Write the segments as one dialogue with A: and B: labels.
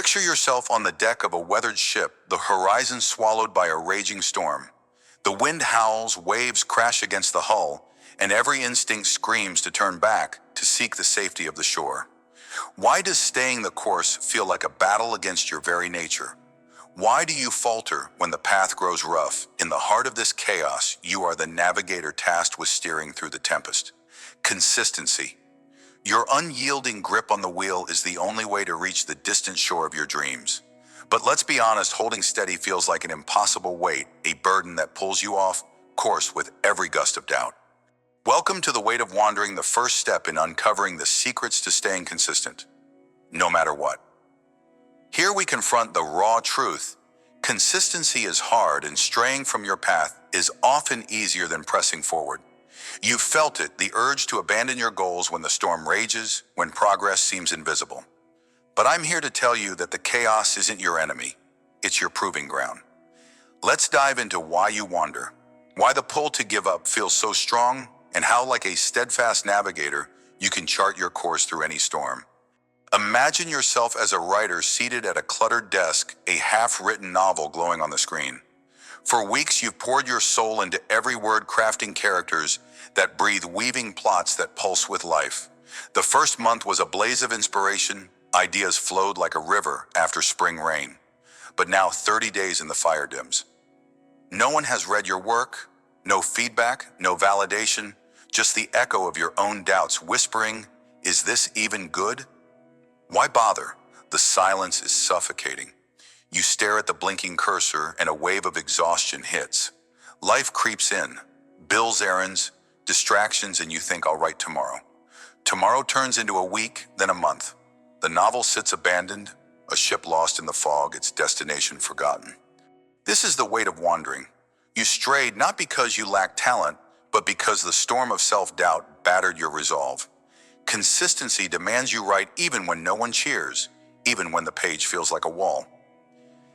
A: Picture yourself on the deck of a weathered ship, the horizon swallowed by a raging storm. The wind howls, waves crash against the hull, and every instinct screams to turn back to seek the safety of the shore. Why does staying the course feel like a battle against your very nature? Why do you falter when the path grows rough? In the heart of this chaos, you are the navigator tasked with steering through the tempest. Consistency. Your unyielding grip on the wheel is the only way to reach the distant shore of your dreams. But let's be honest, holding steady feels like an impossible weight, a burden that pulls you off course with every gust of doubt. Welcome to the Weight of Wandering, the first step in uncovering the secrets to staying consistent, no matter what. Here we confront the raw truth. Consistency is hard, and straying from your path is often easier than pressing forward. You've felt it, the urge to abandon your goals when the storm rages, when progress seems invisible. But I'm here to tell you that the chaos isn't your enemy, it's your proving ground. Let's dive into why you wander, why the pull to give up feels so strong, and how, like a steadfast navigator, you can chart your course through any storm. Imagine yourself as a writer seated at a cluttered desk, a half-written novel glowing on the screen. For weeks, you've poured your soul into every word, crafting characters that breathe, weaving plots that pulse with life. The first month was a blaze of inspiration. Ideas flowed like a river after spring rain. But now 30 days in the fire dims. No one has read your work, no feedback, no validation, just the echo of your own doubts whispering, "Is this even good?" Why bother? The silence is suffocating. You stare at the blinking cursor and a wave of exhaustion hits. Life creeps in. Bills, errands, distractions, and you think, "I'll write tomorrow." Tomorrow turns into a week, then a month. The novel sits abandoned, a ship lost in the fog, its destination forgotten. This is the weight of wandering. You strayed not because you lacked talent, but because the storm of self-doubt battered your resolve. Consistency demands you write even when no one cheers, even when the page feels like a wall.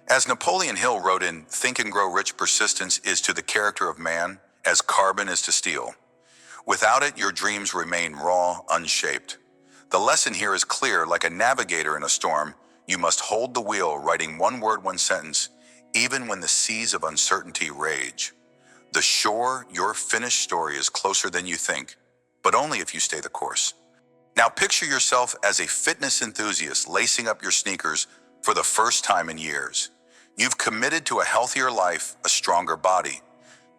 A: As Napoleon Hill wrote in Think and Grow Rich, persistence is to the character of man as carbon is to steel. Without it, your dreams remain raw, unshaped. The lesson here is clear. Like a navigator in a storm, you must hold the wheel, writing one word, one sentence, even when the seas of uncertainty rage. The shore, your finished story, is closer than you think, but only if you stay the course. Now picture yourself as a fitness enthusiast lacing up your sneakers for the first time in years. You've committed to a healthier life, a stronger body.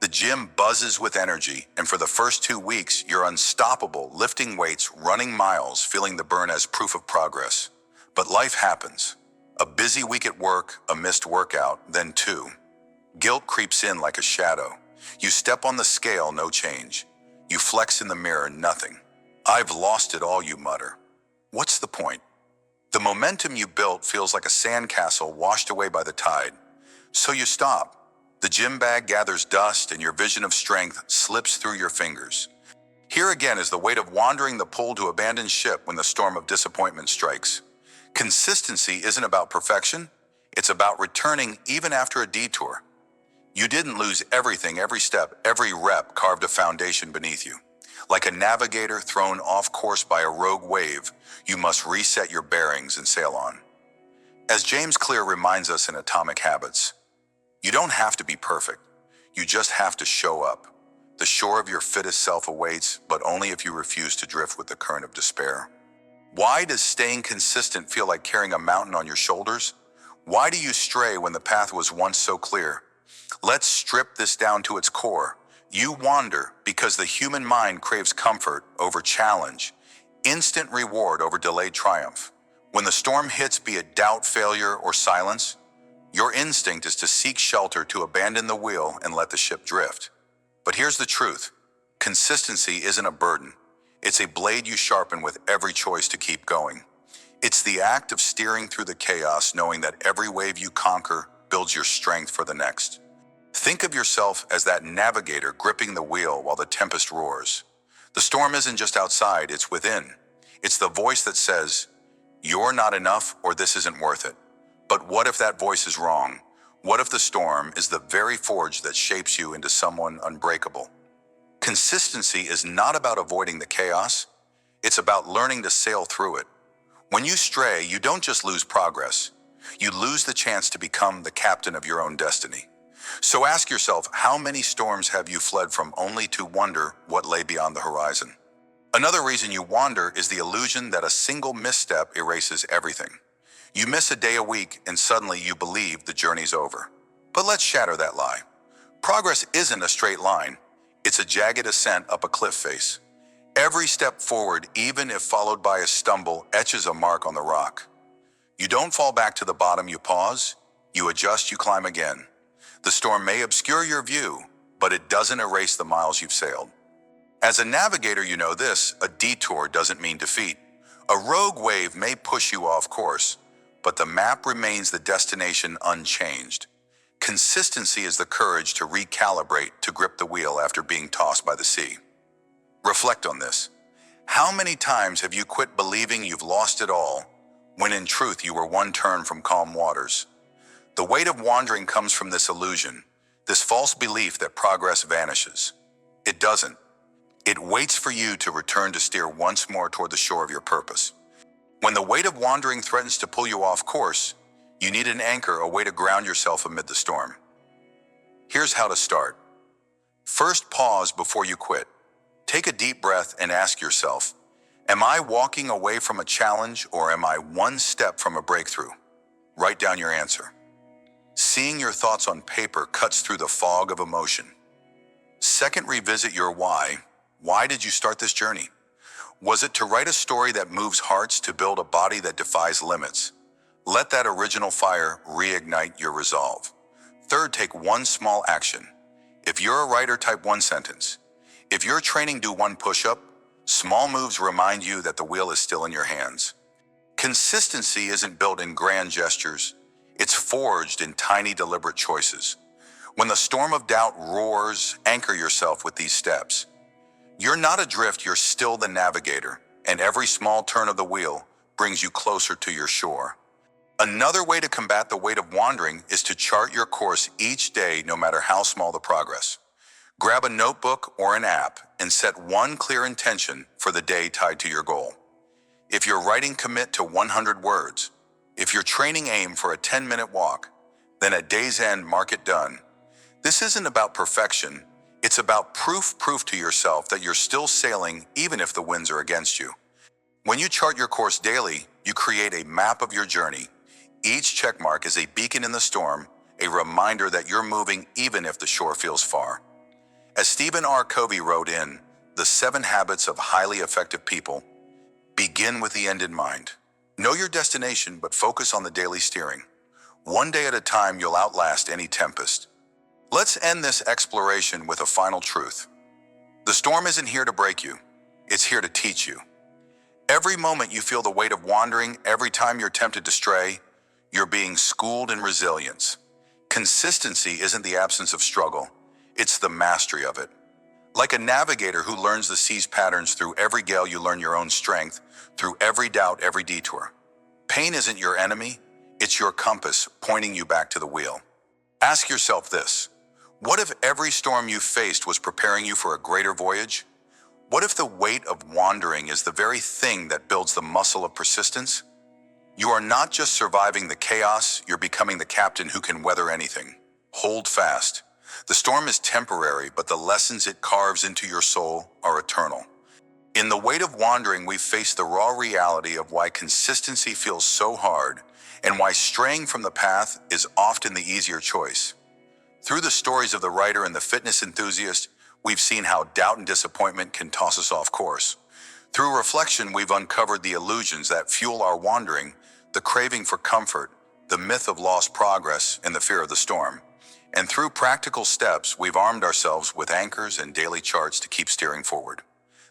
A: The gym buzzes with energy, and for the first 2 weeks, you're unstoppable, lifting weights, running miles, feeling the burn as proof of progress. But life happens. A busy week at work, a missed workout, then two. Guilt creeps in like a shadow. You step on the scale, no change. You flex in the mirror, nothing. "I've lost it all," you mutter. What's the point? The momentum you built feels like a sandcastle washed away by the tide. So you stop. The gym bag gathers dust and your vision of strength slips through your fingers. Here again is the weight of wandering, the pull to abandon ship when the storm of disappointment strikes. Consistency isn't about perfection, it's about returning even after a detour. You didn't lose everything, every step, every rep carved a foundation beneath you. Like a navigator thrown off course by a rogue wave, you must reset your bearings and sail on. As James Clear reminds us in Atomic Habits, you don't have to be perfect. You just have to show up. The shore of your fittest self awaits, but only if you refuse to drift with the current of despair. Why does staying consistent feel like carrying a mountain on your shoulders? Why do you stray when the path was once so clear? Let's strip this down to its core. You wander because the human mind craves comfort over challenge, instant reward over delayed triumph. When the storm hits, be it doubt, failure, or silence, your instinct is to seek shelter, to abandon the wheel and let the ship drift. But here's the truth. Consistency isn't a burden. It's a blade you sharpen with every choice to keep going. It's the act of steering through the chaos, knowing that every wave you conquer builds your strength for the next. Think of yourself as that navigator gripping the wheel while the tempest roars. The storm isn't just outside, it's within. It's the voice that says, "You're not enough," or "This isn't worth it." But what if that voice is wrong? What if the storm is the very forge that shapes you into someone unbreakable? Consistency is not about avoiding the chaos. It's about learning to sail through it. When you stray, you don't just lose progress. You lose the chance to become the captain of your own destiny. So ask yourself, how many storms have you fled from only to wonder what lay beyond the horizon? Another reason you wander is the illusion that a single misstep erases everything. You miss a day a week and suddenly you believe the journey's over. But let's shatter that lie. Progress isn't a straight line. It's a jagged ascent up a cliff face. Every step forward, even if followed by a stumble, etches a mark on the rock. You don't fall back to the bottom, you pause, you adjust, you climb again. The storm may obscure your view, but it doesn't erase the miles you've sailed. As a navigator, you know this: a detour doesn't mean defeat. A rogue wave may push you off course, but the map remains the destination unchanged. Consistency is the courage to recalibrate, to grip the wheel after being tossed by the sea. Reflect on this. How many times have you quit believing you've lost it all, when in truth you were one turn from calm waters? The weight of wandering comes from this illusion, this false belief that progress vanishes. It doesn't. It waits for you to return to steer once more toward the shore of your purpose. When the weight of wandering threatens to pull you off course, you need an anchor, a way to ground yourself amid the storm. Here's how to start. First, pause before you quit. Take a deep breath and ask yourself, am I walking away from a challenge or am I one step from a breakthrough? Write down your answer. Seeing your thoughts on paper cuts through the fog of emotion. Second, revisit your why. Why did you start this journey? Was it to write a story that moves hearts, to build a body that defies limits? Let that original fire reignite your resolve. Third, take one small action. If you're a writer, type one sentence. If you're training, do one push-up. Small moves remind you that the wheel is still in your hands. Consistency isn't built in grand gestures. It's forged in tiny, deliberate choices. When the storm of doubt roars, anchor yourself with these steps. You're not adrift, you're still the navigator, and every small turn of the wheel brings you closer to your shore. Another way to combat the weight of wandering is to chart your course each day, no matter how small the progress. Grab a notebook or an app and set one clear intention for the day tied to your goal. If you're writing, commit to 100 words. If you're training, aim for a 10-minute walk. Then at day's end, mark it done. This isn't about perfection. It's about proof to yourself that you're still sailing even if the winds are against you. When you chart your course daily, you create a map of your journey. Each checkmark is a beacon in the storm, a reminder that you're moving even if the shore feels far. As Stephen R. Covey wrote in The 7 Habits of Highly Effective People, begin with the end in mind. Know your destination, but focus on the daily steering. One day at a time, you'll outlast any tempest. Let's end this exploration with a final truth. The storm isn't here to break you. It's here to teach you. Every moment you feel the weight of wandering, every time you're tempted to stray, you're being schooled in resilience. Consistency isn't the absence of struggle. It's the mastery of it. Like a navigator who learns the sea's patterns, through every gale you learn your own strength, through every doubt, every detour. Pain isn't your enemy, it's your compass pointing you back to the wheel. Ask yourself this: what if every storm you faced was preparing you for a greater voyage? What if the weight of wandering is the very thing that builds the muscle of persistence? You are not just surviving the chaos, you're becoming the captain who can weather anything. Hold fast. The storm is temporary, but the lessons it carves into your soul are eternal. In the weight of wandering, we face the raw reality of why consistency feels so hard and why straying from the path is often the easier choice. Through the stories of the writer and the fitness enthusiast, we've seen how doubt and disappointment can toss us off course. Through reflection, we've uncovered the illusions that fuel our wandering, the craving for comfort, the myth of lost progress, and the fear of the storm. And through practical steps, we've armed ourselves with anchors and daily charts to keep steering forward.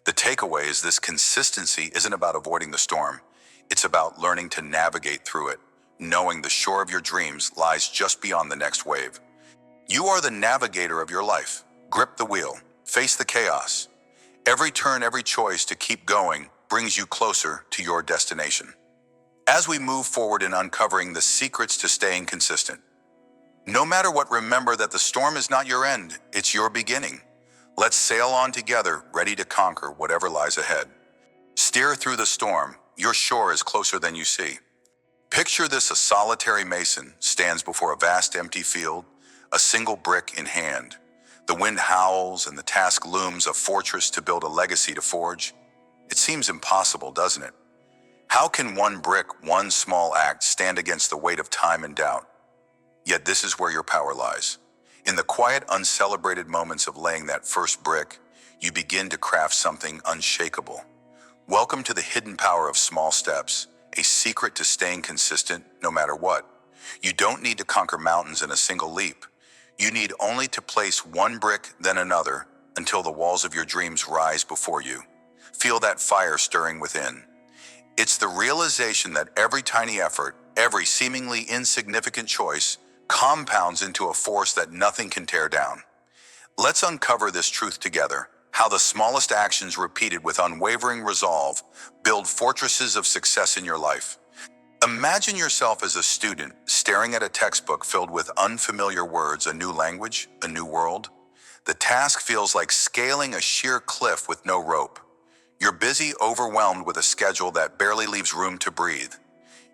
A: The takeaway is this: consistency isn't about avoiding the storm. It's about learning to navigate through it, knowing the shore of your dreams lies just beyond the next wave. You are the navigator of your life. Grip the wheel, face the chaos. Every turn, every choice to keep going brings you closer to your destination. As we move forward in uncovering the secrets to staying consistent, no matter what, remember that the storm is not your end, it's your beginning. Let's sail on together, ready to conquer whatever lies ahead. Steer through the storm. Your shore is closer than you see. Picture this: a solitary mason stands before a vast empty field, a single brick in hand. The wind howls and the task looms, a fortress to build, a legacy to forge. It seems impossible, doesn't it? How can one brick, one small act, stand against the weight of time and doubt? Yet this is where your power lies. In the quiet, uncelebrated moments of laying that first brick, you begin to craft something unshakable. Welcome to the hidden power of small steps, a secret to staying consistent no matter what. You don't need to conquer mountains in a single leap. You need only to place one brick, then another, until the walls of your dreams rise before you. Feel that fire stirring within. It's the realization that every tiny effort, every seemingly insignificant choice, compounds into a force that nothing can tear down. Let's uncover this truth together: how the smallest actions repeated with unwavering resolve build fortresses of success in your life. Imagine yourself as a student staring at a textbook filled with unfamiliar words, a new language, a new world. The task feels like scaling a sheer cliff with no rope. You're busy, overwhelmed with a schedule that barely leaves room to breathe.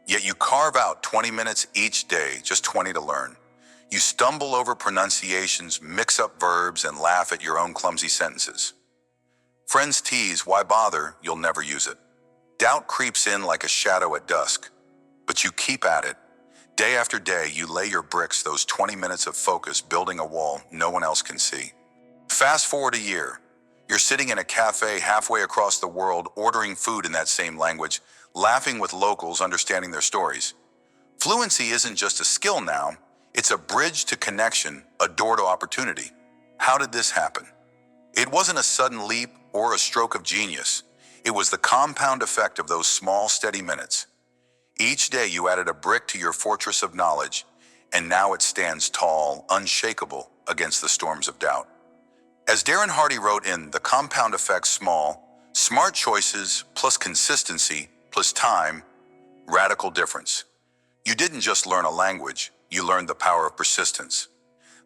A: Yet you carve out 20 minutes each day, just 20 to learn. You stumble over pronunciations, mix up verbs, and laugh at your own clumsy sentences. Friends tease, "Why bother? You'll never use it." Doubt creeps in like a shadow at dusk. But you keep at it. Day after day, you lay your bricks, those 20 minutes of focus, building a wall no one else can see. Fast forward a year. You're sitting in a cafe halfway across the world, ordering food in that same language, laughing with locals, understanding their stories. Fluency isn't just a skill now, it's a bridge to connection, a door to opportunity. How did this happen? It wasn't a sudden leap or a stroke of genius. It was the compound effect of those small, steady minutes. Each day you added a brick to your fortress of knowledge, and now it stands tall, unshakable against the storms of doubt. As Darren Hardy wrote in The Compound Effect: smart choices plus consistency plus time, radical difference. You didn't just learn a language, you learned the power of persistence.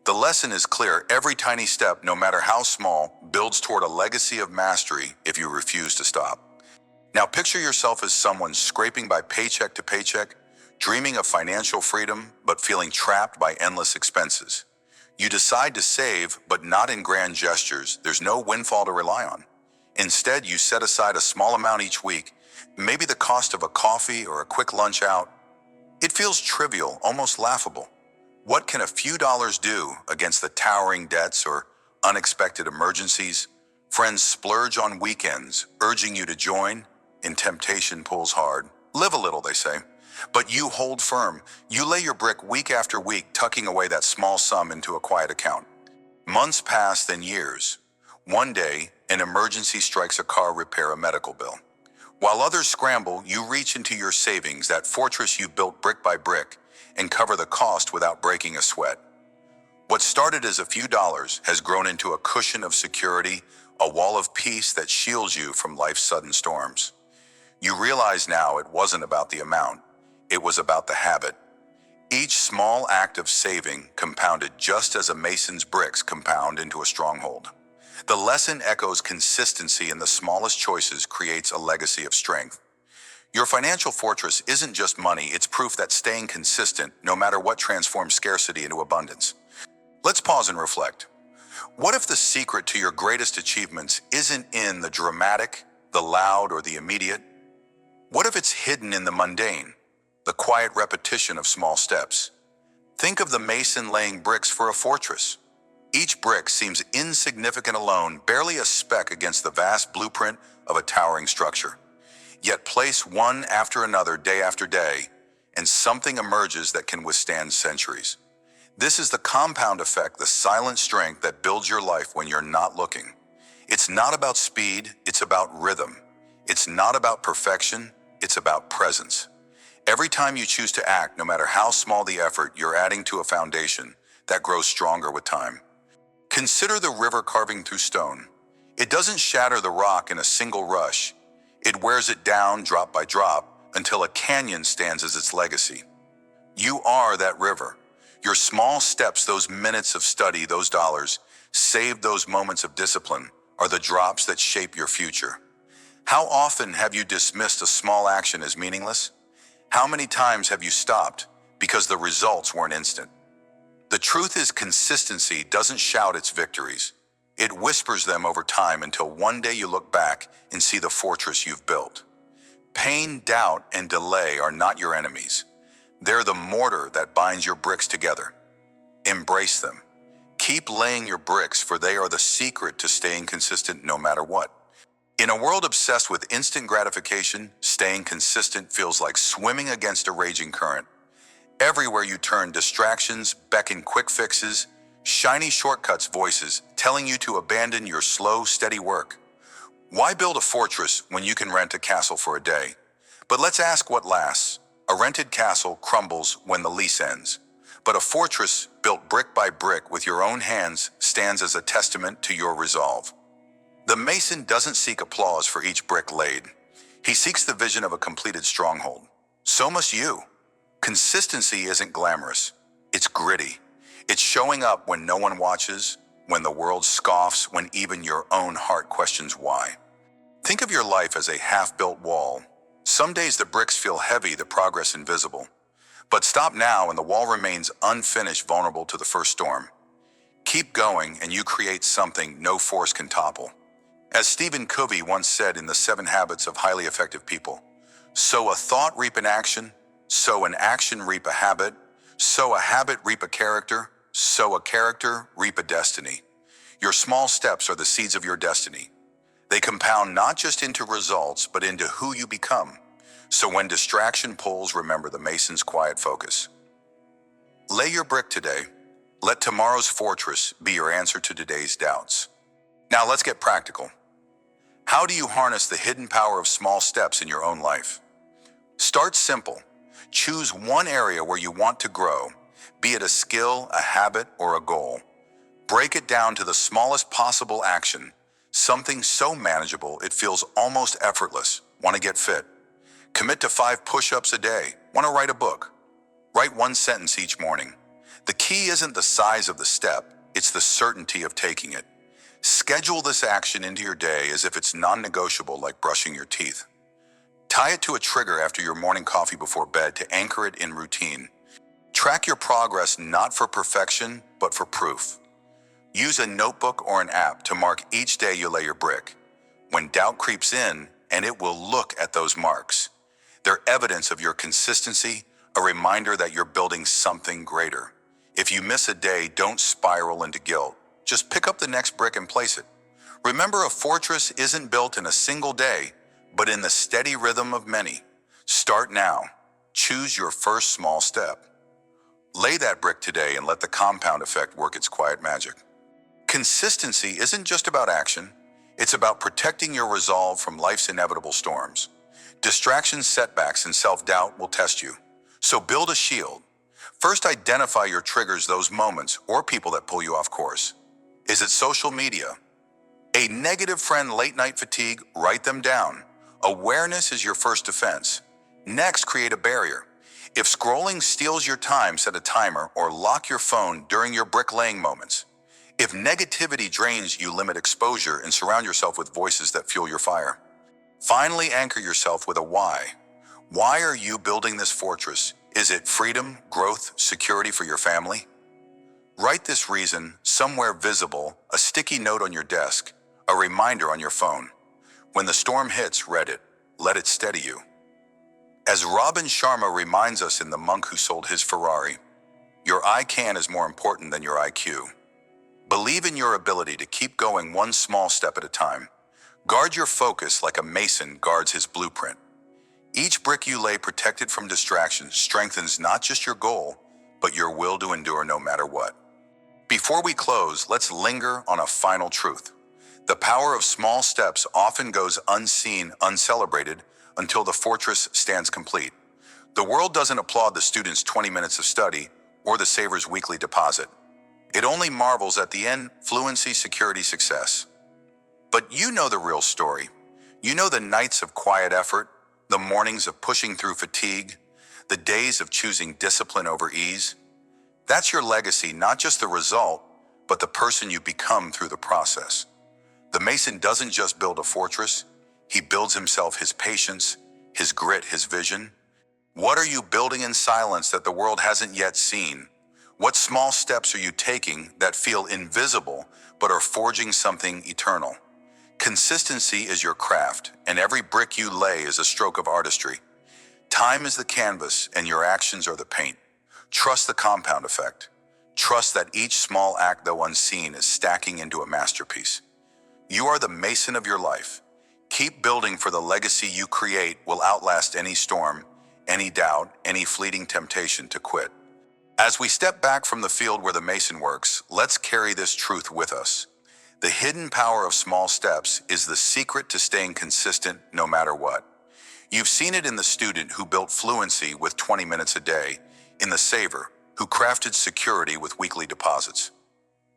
A: The lesson is clear: every tiny step, no matter how small, builds toward a legacy of mastery if you refuse to stop. Now picture yourself as someone scraping by paycheck to paycheck, dreaming of financial freedom, but feeling trapped by endless expenses. You decide to save, but not in grand gestures. There's no windfall to rely on. Instead, you set aside a small amount each week, maybe the cost of a coffee or a quick lunch out. It feels trivial, almost laughable. What can a few dollars do against the towering debts or unexpected emergencies? Friends splurge on weekends, urging you to join, and temptation pulls hard. Live a little, they say. But you hold firm. You lay your brick week after week, tucking away that small sum into a quiet account. Months pass, then years. One day, an emergency strikes: a car repair, a medical bill. While others scramble, you reach into your savings, that fortress you built brick by brick, and cover the cost without breaking a sweat. What started as a few dollars has grown into a cushion of security, a wall of peace that shields you from life's sudden storms. You realize now it wasn't about the amount, it was about the habit. Each small act of saving compounded just as a mason's bricks compound into a stronghold. The lesson echoes: consistency in the smallest choices creates a legacy of strength. Your financial fortress isn't just money, it's proof that staying consistent, no matter what, transforms scarcity into abundance. Let's pause and reflect. What if the secret to your greatest achievements isn't in the dramatic, the loud, or the immediate? What if it's hidden in the mundane, the quiet repetition of small steps? Think of the mason laying bricks for a fortress. Each brick seems insignificant alone, barely a speck against the vast blueprint of a towering structure. Yet place one after another, day after day, and something emerges that can withstand centuries. This is the compound effect, the silent strength that builds your life when you're not looking. It's not about speed, it's about rhythm. It's not about perfection, it's about presence. Every time you choose to act, no matter how small the effort, you're adding to a foundation that grows stronger with time. Consider the river carving through stone. It doesn't shatter the rock in a single rush. It wears it down drop by drop until a canyon stands as its legacy. You are that river. Your small steps, those minutes of study, those dollars, saved, those moments of discipline, are the drops that shape your future. How often have you dismissed a small action as meaningless? How many times have you stopped because the results weren't instant? The truth is, consistency doesn't shout its victories. It whispers them over time until one day you look back and see the fortress you've built. Pain, doubt, and delay are not your enemies. They're the mortar that binds your bricks together. Embrace them. Keep laying your bricks, for they are the secret to staying consistent no matter what. In a world obsessed with instant gratification, staying consistent feels like swimming against a raging current. Everywhere you turn, distractions beckon quick fixes, shiny shortcuts voices telling you to abandon your slow, steady work. Why build a fortress when you can rent a castle for a day? But let's ask what lasts. A rented castle crumbles when the lease ends. But a fortress built brick by brick with your own hands stands as a testament to your resolve. The mason doesn't seek applause for each brick laid. He seeks the vision of a completed stronghold. So must you. Consistency isn't glamorous. It's gritty. It's showing up when no one watches, when the world scoffs, when even your own heart questions why. Think of your life as a half-built wall. Some days the bricks feel heavy, the progress invisible. But stop now and the wall remains unfinished, vulnerable to the first storm. Keep going and you create something no force can topple. As Stephen Covey once said in The 7 Habits of Highly Effective People, sow a thought, reap an action, sow an action, reap a habit, sow a habit, reap a character, sow a character, reap a destiny. Your small steps are the seeds of your destiny. They compound not just into results, but into who you become. So when distraction pulls, remember the mason's quiet focus. Lay your brick today. Let tomorrow's fortress be your answer to today's doubts. Now let's get practical. How do you harness the hidden power of small steps in your own life? Start simple. Choose one area where you want to grow, be it a skill, a habit, or a goal. Break it down to the smallest possible action, something so manageable it feels almost effortless. Want to get fit? Commit to 5 push-ups a day. Want to write a book? Write 1 sentence each morning. The key isn't the size of the step, it's the certainty of taking it. Schedule this action into your day as if it's non-negotiable, like brushing your teeth. Tie it to a trigger after your morning coffee before bed to anchor it in routine. Track your progress not for perfection, but for proof. Use a notebook or an app to mark each day you lay your brick. When doubt creeps in, and it will look at those marks. They're evidence of your consistency, a reminder that you're building something greater. If you miss a day, don't spiral into guilt. Just pick up the next brick and place it. Remember, a fortress isn't built in a single day, but in the steady rhythm of many. Start now. Choose your first small step. Lay that brick today and let the compound effect work its quiet magic. Consistency isn't just about action. It's about protecting your resolve from life's inevitable storms. Distractions, setbacks, and self-doubt will test you. So build a shield. First, identify your triggers, those moments or people that pull you off course. Is it social media? A negative friend, late-night fatigue? Write them down. Awareness is your first defense. Next, create a barrier. If scrolling steals your time, set a timer or lock your phone during your bricklaying moments. If negativity drains you, limit exposure and surround yourself with voices that fuel your fire. Finally, anchor yourself with a why. Why are you building this fortress? Is it freedom, growth, security for your family? Write this reason somewhere visible, a sticky note on your desk, a reminder on your phone. When the storm hits, read it. Let it steady you. As Robin Sharma reminds us in The Monk Who Sold His Ferrari, your I can is more important than your IQ. Believe in your ability to keep going one small step at a time. Guard your focus like a mason guards his blueprint. Each brick you lay, protected from distractions, strengthens not just your goal, but your will to endure no matter what. Before we close, let's linger on a final truth. The power of small steps often goes unseen, uncelebrated, until the fortress stands complete. The world doesn't applaud the student's 20 minutes of study or the saver's weekly deposit. It only marvels at the end: fluency, security, success. But you know the real story. You know the nights of quiet effort, the mornings of pushing through fatigue, the days of choosing discipline over ease. That's your legacy, not just the result, but the person you become through the process. The mason doesn't just build a fortress, he builds himself, his patience, his grit, his vision. What are you building in silence that the world hasn't yet seen? What small steps are you taking that feel invisible but are forging something eternal? Consistency is your craft, and every brick you lay is a stroke of artistry. Time is the canvas, and your actions are the paint. Trust the compound effect. Trust that each small act, though unseen, is stacking into a masterpiece. You are the mason of your life. Keep building, for the legacy you create will outlast any storm, any doubt, any fleeting temptation to quit. As we step back from the field where the mason works, let's carry this truth with us. The hidden power of small steps is the secret to staying consistent no matter what. You've seen it in the student who built fluency with 20 minutes a day, in the saver who crafted security with weekly deposits.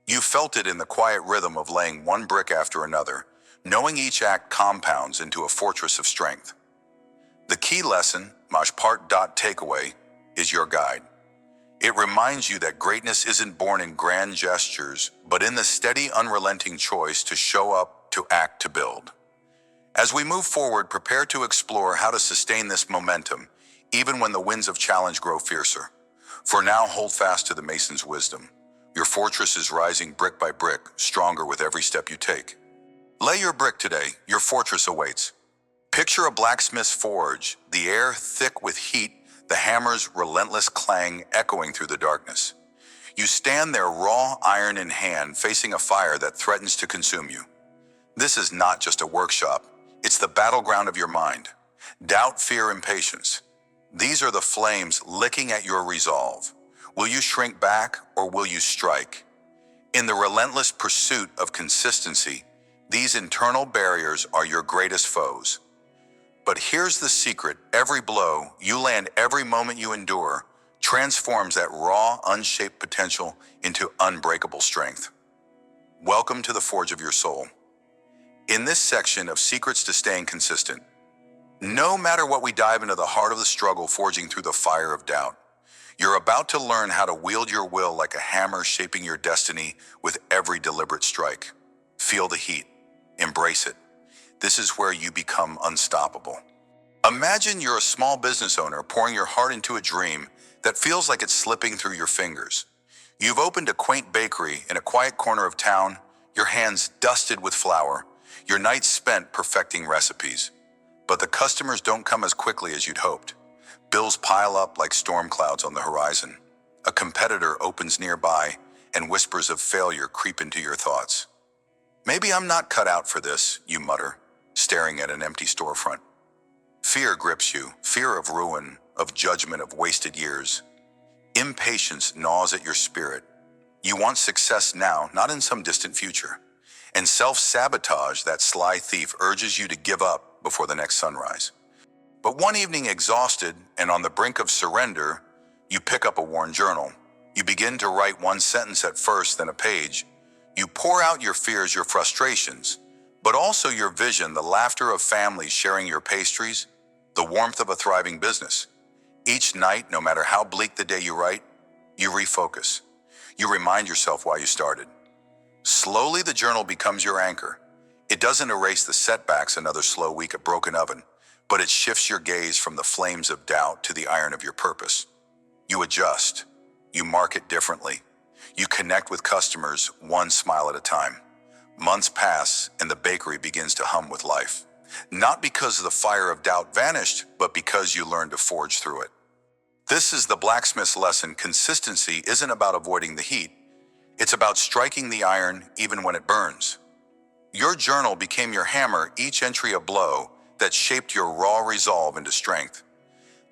A: You felt it in the quiet rhythm of laying one brick after another, knowing each act compounds into a fortress of strength. The key lesson, takeaway, is your guide. It reminds you that greatness isn't born in grand gestures, but in the steady, unrelenting choice to show up, to act, to build. As we move forward, prepare to explore how to sustain this momentum, even when the winds of challenge grow fiercer. For now, hold fast to the mason's wisdom. Your fortress is rising brick by brick, stronger with every step you take. Lay your brick today, your fortress awaits. Picture a blacksmith's forge, the air thick with heat, the hammer's relentless clang echoing through the darkness. You stand there, raw iron in hand, facing a fire that threatens to consume you. This is not just a workshop, it's the battleground of your mind. Doubt, fear, impatience. These are the flames licking at your resolve. Will you shrink back, or will you strike? In the relentless pursuit of consistency, these internal barriers are your greatest foes. But here's the secret: every blow you land, every moment you endure, transforms that raw, unshaped potential into unbreakable strength. Welcome to the forge of your soul. In this section of Secrets to Staying Consistent, no matter what, we dive into the heart of the struggle, forging through the fire of doubt. You're about to learn how to wield your will like a hammer, shaping your destiny with every deliberate strike. Feel the heat. Embrace it. This is where you become unstoppable. Imagine you're a small business owner pouring your heart into a dream that feels like it's slipping through your fingers. You've opened a quaint bakery in a quiet corner of town, your hands dusted with flour, your nights spent perfecting recipes. But the customers don't come as quickly as you'd hoped. Bills pile up like storm clouds on the horizon. A competitor opens nearby, and whispers of failure creep into your thoughts. Maybe I'm not cut out for this, you mutter, staring at an empty storefront. Fear grips you, fear of ruin, of judgment, of wasted years. Impatience gnaws at your spirit. You want success now, not in some distant future. And self-sabotage, that sly thief, urges you to give up before the next sunrise. But one evening, exhausted and on the brink of surrender, you pick up a worn journal. You begin to write one sentence at first, then a page. You pour out your fears, your frustrations, but also your vision, the laughter of families sharing your pastries, the warmth of a thriving business. Each night, no matter how bleak the day you write, you refocus. You remind yourself why you started. Slowly, the journal becomes your anchor. It doesn't erase the setbacks, another slow week, a broken oven, but it shifts your gaze from the flames of doubt to the iron of your purpose. You adjust. You market differently. You connect with customers one smile at a time. Months pass, and the bakery begins to hum with life. Not because the fire of doubt vanished, but because you learned to forge through it. This is the blacksmith's lesson. Consistency isn't about avoiding the heat. It's about striking the iron even when it burns. Your journal became your hammer, each entry a blow that shaped your raw resolve into strength.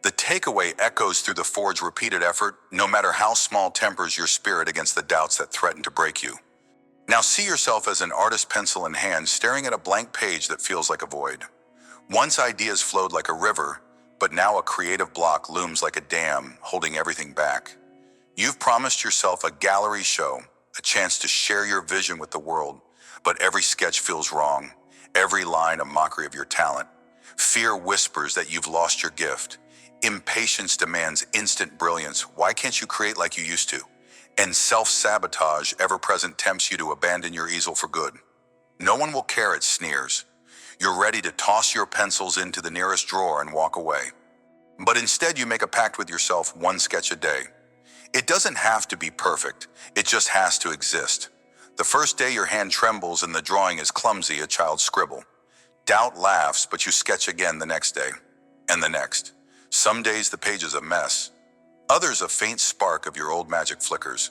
A: The takeaway echoes through the forge: repeated effort, no matter how small, tempers your spirit against the doubts that threaten to break you. Now see yourself as an artist, pencil in hand, staring at a blank page that feels like a void. Once ideas flowed like a river, but now a creative block looms like a dam, holding everything back. You've promised yourself a gallery show, a chance to share your vision with the world, but every sketch feels wrong, every line a mockery of your talent. Fear whispers that you've lost your gift. Impatience demands instant brilliance. Why can't you create like you used to? And self-sabotage, ever present, tempts you to abandon your easel for good. No one will care, it sneers. You're ready to toss your pencils into the nearest drawer and walk away. But instead, you make a pact with yourself, one sketch a day. It doesn't have to be perfect, it just has to exist. The first day your hand trembles and the drawing is clumsy, a child's scribble. Doubt laughs, but you sketch again the next day, and the next. Some days the page is a mess. Others a faint spark of your old magic flickers.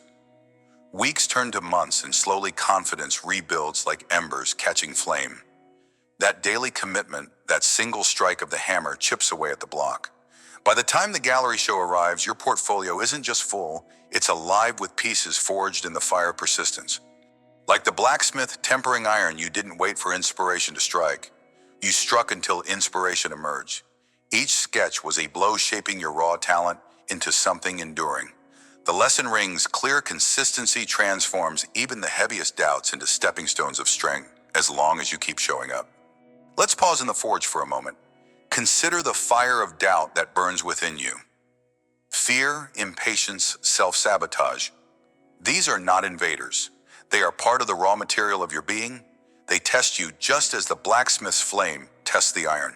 A: Weeks turn to months and slowly confidence rebuilds like embers catching flame. That daily commitment, that single strike of the hammer chips away at the block. By the time the gallery show arrives, your portfolio isn't just full, it's alive with pieces forged in the fire of persistence. Like the blacksmith tempering iron, you didn't wait for inspiration to strike. You struck until inspiration emerged. Each sketch was a blow shaping your raw talent into something enduring. The lesson rings clear: consistency transforms even the heaviest doubts into stepping stones of strength, as long as you keep showing up. Let's pause in the forge for a moment. Consider the fire of doubt that burns within you. Fear, impatience, self-sabotage. These are not invaders. They are part of the raw material of your being. They test you just as the blacksmith's flame tests the iron.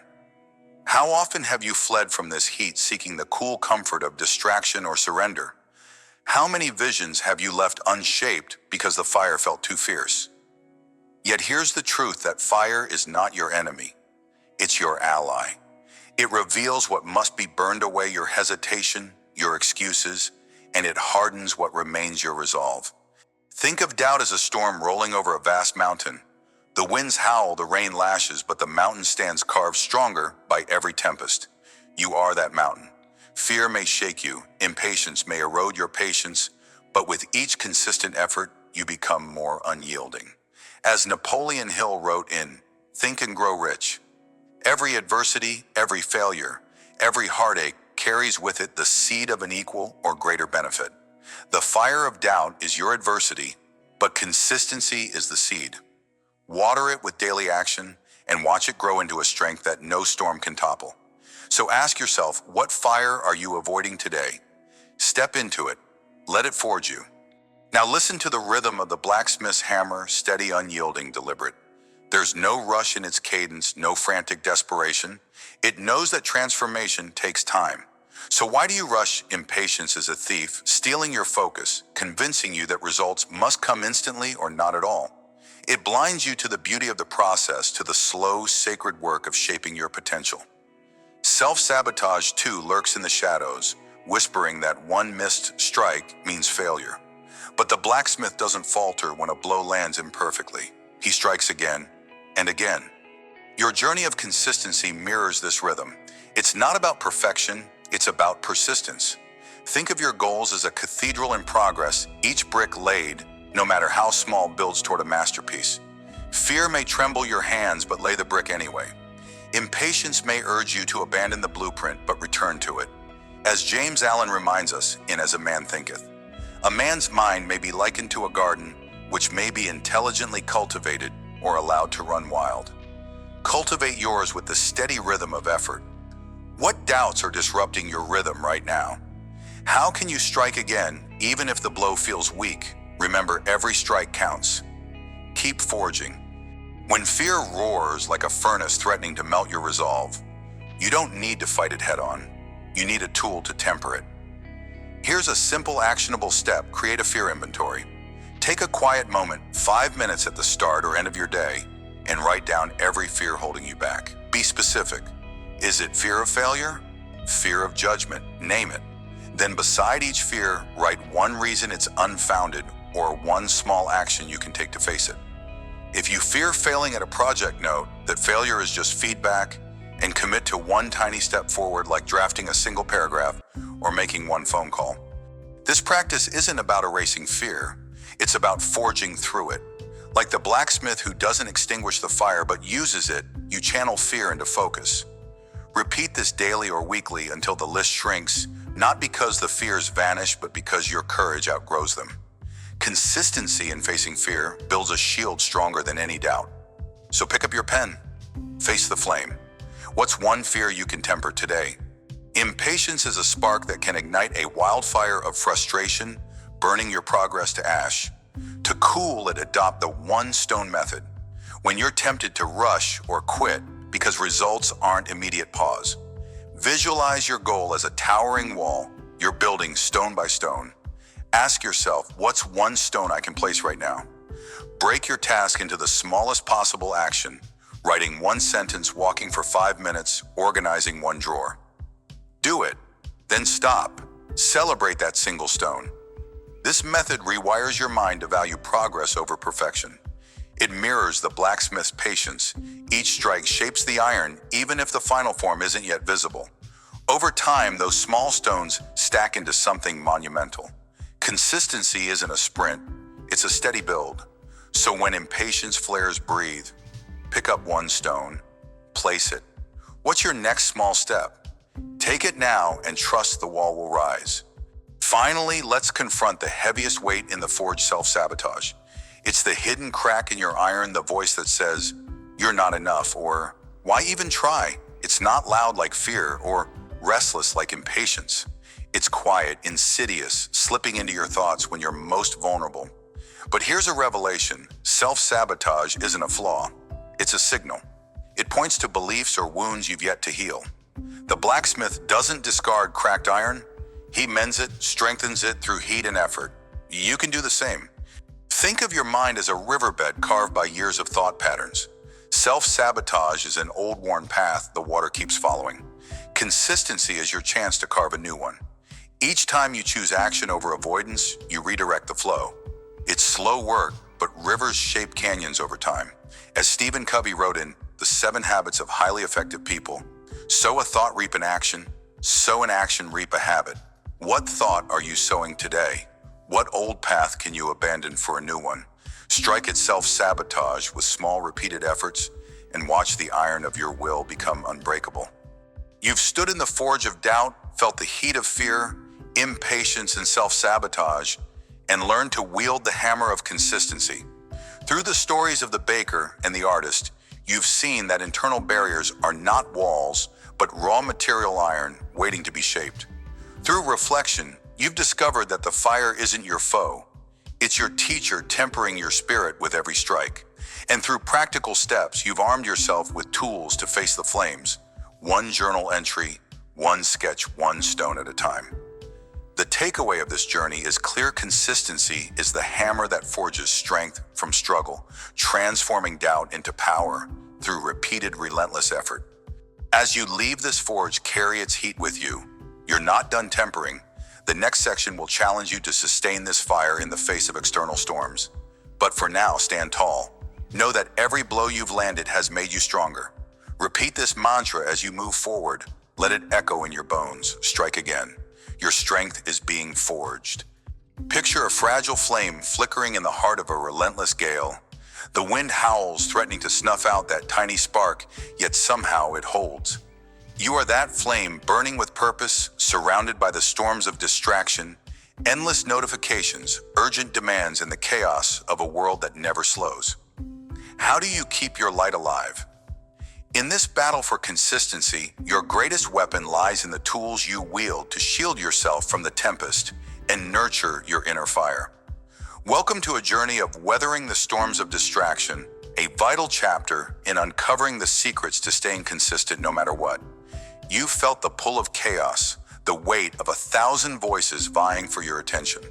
A: How often have you fled from this heat seeking the cool comfort of distraction or surrender? How many visions have you left unshaped because the fire felt too fierce? Yet here's the truth: that fire is not your enemy. It's your ally. It reveals what must be burned away, your hesitation, your excuses, and it hardens what remains, your resolve. Think of doubt as a storm rolling over a vast mountain. The winds howl, the rain lashes, but the mountain stands carved stronger by every tempest. You are that mountain. Fear may shake you, impatience may erode your patience, but with each consistent effort, you become more unyielding. As Napoleon Hill wrote in Think and Grow Rich, every adversity, every failure, every heartache carries with it the seed of an equal or greater benefit. The fire of doubt is your adversity, but consistency is the seed. Water it with daily action and watch it grow into a strength that no storm can topple. So ask yourself, what fire are you avoiding today? Step into it. Let it forge you. Now listen to the rhythm of the blacksmith's hammer, steady, unyielding, deliberate. There's no rush in its cadence, no frantic desperation. It knows that transformation takes time. So why do you rush? Impatience is a thief, stealing your focus, convincing you that results must come instantly or not at all. It blinds you to the beauty of the process, to the slow, sacred work of shaping your potential. Self-sabotage, too, lurks in the shadows, whispering that one missed strike means failure. But the blacksmith doesn't falter when a blow lands imperfectly. He strikes again and again. Your journey of consistency mirrors this rhythm. It's not about perfection, it's about persistence. Think of your goals as a cathedral in progress. Each brick laid, no matter how small, builds toward a masterpiece. Fear may tremble your hands, but lay the brick anyway. Impatience may urge you to abandon the blueprint, but return to it. As James Allen reminds us in As a Man Thinketh, a man's mind may be likened to a garden, which may be intelligently cultivated or allowed to run wild. Cultivate yours with the steady rhythm of effort. What doubts are disrupting your rhythm right now? How can you strike again, even if the blow feels weak? Remember, every strike counts. Keep forging. When fear roars like a furnace threatening to melt your resolve, you don't need to fight it head-on. You need a tool to temper it. Here's a simple, actionable step: create a fear inventory. Take a quiet moment, 5 minutes at the start or end of your day, and write down every fear holding you back. Be specific. Is it fear of failure? Fear of judgment? Name it. Then beside each fear, write one reason it's unfounded or one small action you can take to face it. If you fear failing at a project, note that failure is just feedback, and commit to one tiny step forward, like drafting a single paragraph or making one phone call. This practice isn't about erasing fear, it's about forging through it. Like the blacksmith who doesn't extinguish the fire but uses it, you channel fear into focus. Repeat this daily or weekly until the list shrinks, not because the fears vanish, but because your courage outgrows them. Consistency in facing fear builds a shield stronger than any doubt. So pick up your pen, face the flame. What's one fear you can temper today? Impatience is a spark that can ignite a wildfire of frustration, burning your progress to ash. To cool it, adopt the one stone method. When you're tempted to rush or quit because results aren't immediate, pause. Visualize your goal as a towering wall you're building stone by stone. Ask yourself, what's one stone I can place right now? Break your task into the smallest possible action, writing one sentence, walking for 5 minutes, organizing one drawer. Do it, then stop. Celebrate that single stone. This method rewires your mind to value progress over perfection. It mirrors the blacksmith's patience. Each strike shapes the iron, even if the final form isn't yet visible. Over time, those small stones stack into something monumental. Consistency isn't a sprint, it's a steady build. So when impatience flares, breathe. Pick up one stone, place it. What's your next small step? Take it now and trust the wall will rise. Finally, let's confront the heaviest weight in the forge: self-sabotage. It's the hidden crack in your iron, the voice that says, "You're not enough," or "Why even try?" It's not loud like fear or restless like impatience. It's quiet, insidious, slipping into your thoughts when you're most vulnerable. But here's a revelation: self-sabotage isn't a flaw, it's a signal. It points to beliefs or wounds you've yet to heal. The blacksmith doesn't discard cracked iron, he mends it, strengthens it through heat and effort. You can do the same. Think of your mind as a riverbed carved by years of thought patterns. Self-sabotage is an old worn path the water keeps following. Consistency is your chance to carve a new one. Each time you choose action over avoidance, you redirect the flow. It's slow work, but rivers shape canyons over time. As Stephen Covey wrote in The 7 Habits of Highly Effective People, sow a thought, reap an action. Sow an action, reap a habit. What thought are you sowing today? What old path can you abandon for a new one? Strike at self-sabotage with small, repeated efforts and watch the iron of your will become unbreakable. You've stood in the forge of doubt, felt the heat of fear, impatience, and self-sabotage, and learned to wield the hammer of consistency. Through the stories of the baker and the artist, you've seen that internal barriers are not walls, but raw material iron waiting to be shaped. Through reflection, you've discovered that the fire isn't your foe. It's your teacher tempering your spirit with every strike. And through practical steps, you've armed yourself with tools to face the flames. One journal entry, one sketch, one stone at a time. The takeaway of this journey is clear: consistency is the hammer that forges strength from struggle, transforming doubt into power through repeated, relentless effort. As you leave this forge, carry its heat with you. You're not done tempering. The next section will challenge you to sustain this fire in the face of external storms. But for now, stand tall. Know that every blow you've landed has made you stronger. Repeat this mantra as you move forward. Let it echo in your bones. Strike again. Your strength is being forged. Picture a fragile flame flickering in the heart of a relentless gale. The wind howls, threatening to snuff out that tiny spark, yet somehow it holds. You are that flame, burning with purpose, surrounded by the storms of distraction, endless notifications, urgent demands, and the chaos of a world that never slows. How do you keep your light alive? In this battle for consistency, your greatest weapon lies in the tools you wield to shield yourself from the tempest and nurture your inner fire. Welcome to a journey of weathering the storms of distraction, a vital chapter in uncovering the secrets to staying consistent no matter what. You felt the pull of chaos, the weight of 1,000 voices vying for your attention.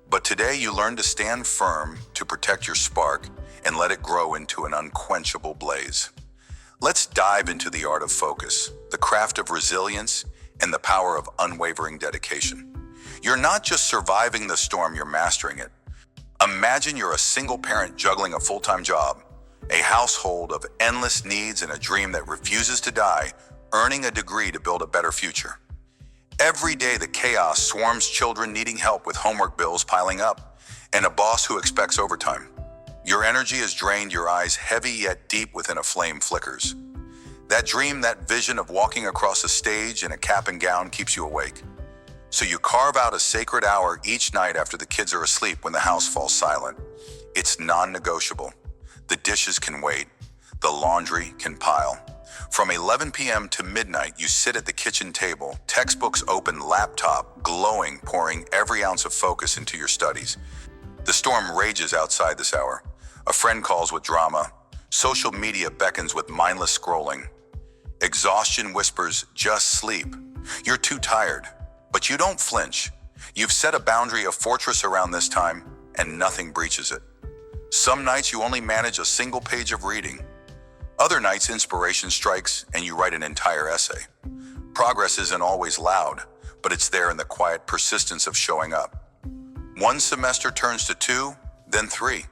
A: But today you learn to stand firm, to protect your spark, and let it grow into an unquenchable blaze. Let's dive into the art of focus, the craft of resilience, and the power of unwavering dedication. You're not just surviving the storm, you're mastering it. Imagine you're a single parent juggling a full-time job, a household of endless needs, and a dream that refuses to die, earning a degree to build a better future. Every day the chaos swarms: children needing help with homework, bills piling up, and a boss who expects overtime. Your energy is drained, your eyes heavy yet deep within a flame flickers. That dream, that vision of walking across a stage in a cap and gown keeps you awake. So you carve out a sacred hour each night after the kids are asleep, when the house falls silent. It's non-negotiable. The dishes can wait. The laundry can pile. From 11 p.m. to midnight, you sit at the kitchen table, textbooks open, laptop glowing, pouring every ounce of focus into your studies. The storm rages outside this hour. A friend calls with drama. Social media beckons with mindless scrolling. Exhaustion whispers, just sleep. You're too tired. But you don't flinch. You've set a boundary, a fortress around this time, and nothing breaches it. Some nights you only manage a single page of reading. Other nights inspiration strikes and you write an entire essay. Progress isn't always loud, but it's there in the quiet persistence of showing up. One semester turns to 2, then 3.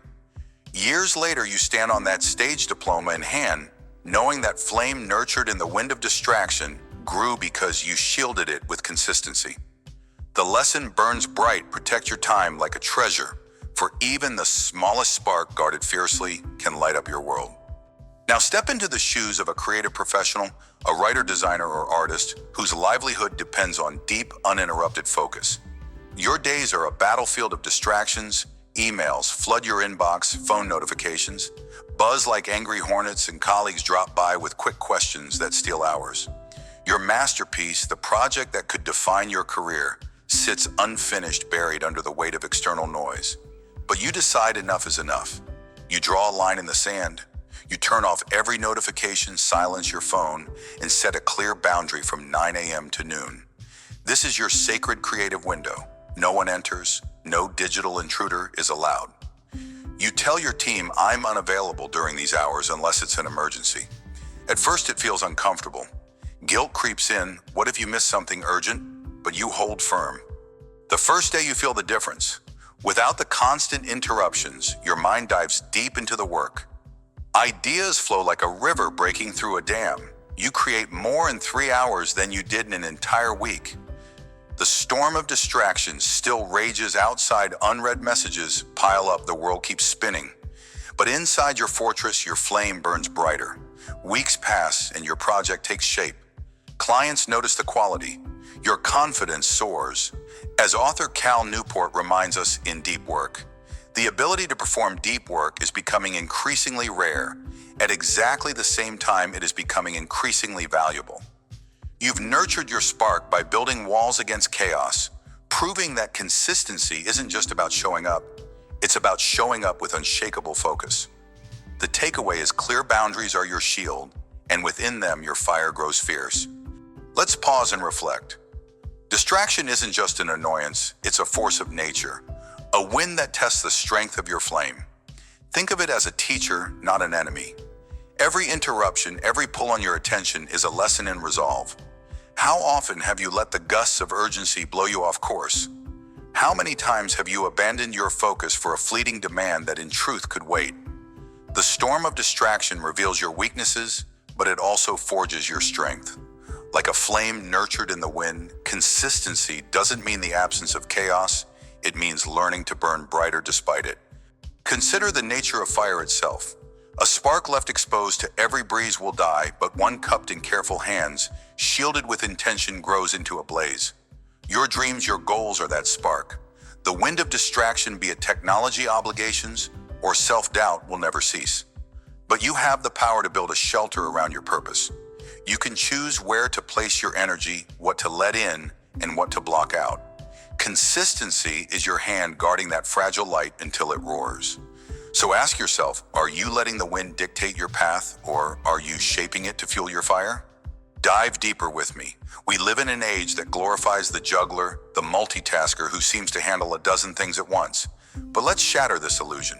A: Years later, you stand on that stage diploma in hand, knowing that flame nurtured in the wind of distraction grew because you shielded it with consistency. The lesson burns bright, protect your time like a treasure, for even the smallest spark guarded fiercely can light up your world. Now step into the shoes of a creative professional, a writer, designer, or artist whose livelihood depends on deep, uninterrupted focus. Your days are a battlefield of distractions. Emails flood your inbox, phone notifications buzz like angry hornets, and colleagues drop by with quick questions that steal hours. Your masterpiece, the project that could define your career, sits unfinished, buried under the weight of external noise. But you decide enough is enough. You draw a line in the sand. You turn off every notification, silence your phone, and set a clear boundary from 9 a.m. to noon. This is your sacred creative window. No one enters. No digital intruder is allowed. You tell your team, I'm unavailable during these hours unless it's an emergency. At first it feels uncomfortable. Guilt creeps in. What if you miss something urgent? But you hold firm. The first day you feel the difference. Without the constant interruptions, your mind dives deep into the work. Ideas flow like a river breaking through a dam. You create more in 3 hours than you did in an entire week. The storm of distractions still rages outside. Unread messages pile up. The world keeps spinning. But inside your fortress, your flame burns brighter. Weeks pass and your project takes shape. Clients notice the quality. Your confidence soars. As author Cal Newport reminds us in Deep Work, the ability to perform deep work is becoming increasingly rare. At exactly the same time, it is becoming increasingly valuable. You've nurtured your spark by building walls against chaos, proving that consistency isn't just about showing up, it's about showing up with unshakable focus. The takeaway is clear boundaries are your shield, and within them your fire grows fierce. Let's pause and reflect. Distraction isn't just an annoyance, it's a force of nature, a wind that tests the strength of your flame. Think of it as a teacher, not an enemy. Every interruption, every pull on your attention is a lesson in resolve. How often have you let the gusts of urgency blow you off course? How many times have you abandoned your focus for a fleeting demand that in truth could wait? The storm of distraction reveals your weaknesses, but it also forges your strength. Like a flame nurtured in the wind, consistency doesn't mean the absence of chaos, it means learning to burn brighter despite it. Consider the nature of fire itself. A spark left exposed to every breeze will die, but one cupped in careful hands, shielded with intention, grows into a blaze. Your dreams, your goals are that spark. The wind of distraction, be it technology obligations or self-doubt, will never cease. But you have the power to build a shelter around your purpose. You can choose where to place your energy, what to let in, and what to block out. Consistency is your hand guarding that fragile light until it roars. So ask yourself, are you letting the wind dictate your path, or are you shaping it to fuel your fire? Dive deeper with me. We live in an age that glorifies the juggler, the multitasker who seems to handle a dozen things at once. But let's shatter this illusion.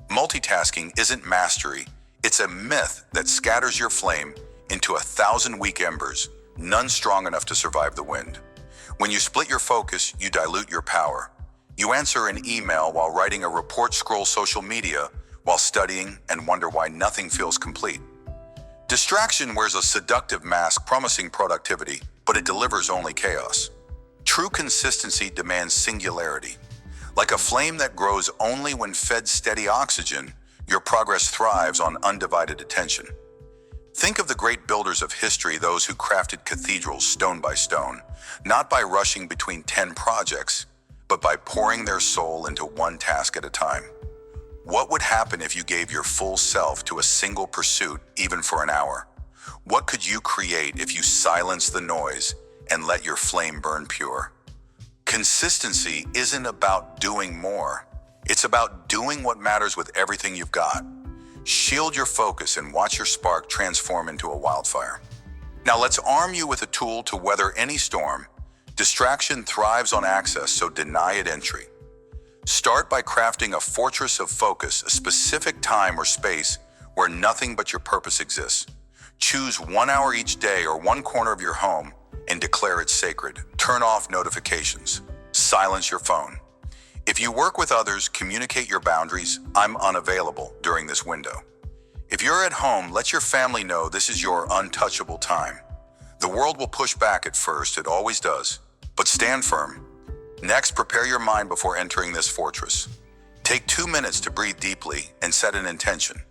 A: Multitasking isn't mastery. It's a myth that scatters your flame into 1,000 weak embers, none strong enough to survive the wind. When you split your focus, you dilute your power. You answer an email while writing a report, scroll social media while studying, and wonder why nothing feels complete. Distraction wears a seductive mask promising productivity, but it delivers only chaos. True consistency demands singularity. Like a flame that grows only when fed steady oxygen, your progress thrives on undivided attention. Think of the great builders of history, those who crafted cathedrals stone by stone, not by rushing between 10 projects, but by pouring their soul into one task at a time. What would happen if you gave your full self to a single pursuit, even for an hour? What could you create if you silenced the noise and let your flame burn pure? Consistency isn't about doing more. It's about doing what matters with everything you've got. Shield your focus and watch your spark transform into a wildfire. Now let's arm you with a tool to weather any storm. Distraction thrives on access, so deny it entry. Start by crafting a fortress of focus, a specific time or space where nothing but your purpose exists. Choose 1 hour each day or one corner of your home and declare it sacred. Turn off notifications. Silence your phone. If you work with others, communicate your boundaries. I'm unavailable during this window. If you're at home, let your family know this is your untouchable time. The world will push back at first, it always does, but stand firm. Next, prepare your mind before entering this fortress. Take 2 minutes to breathe deeply and set an intention.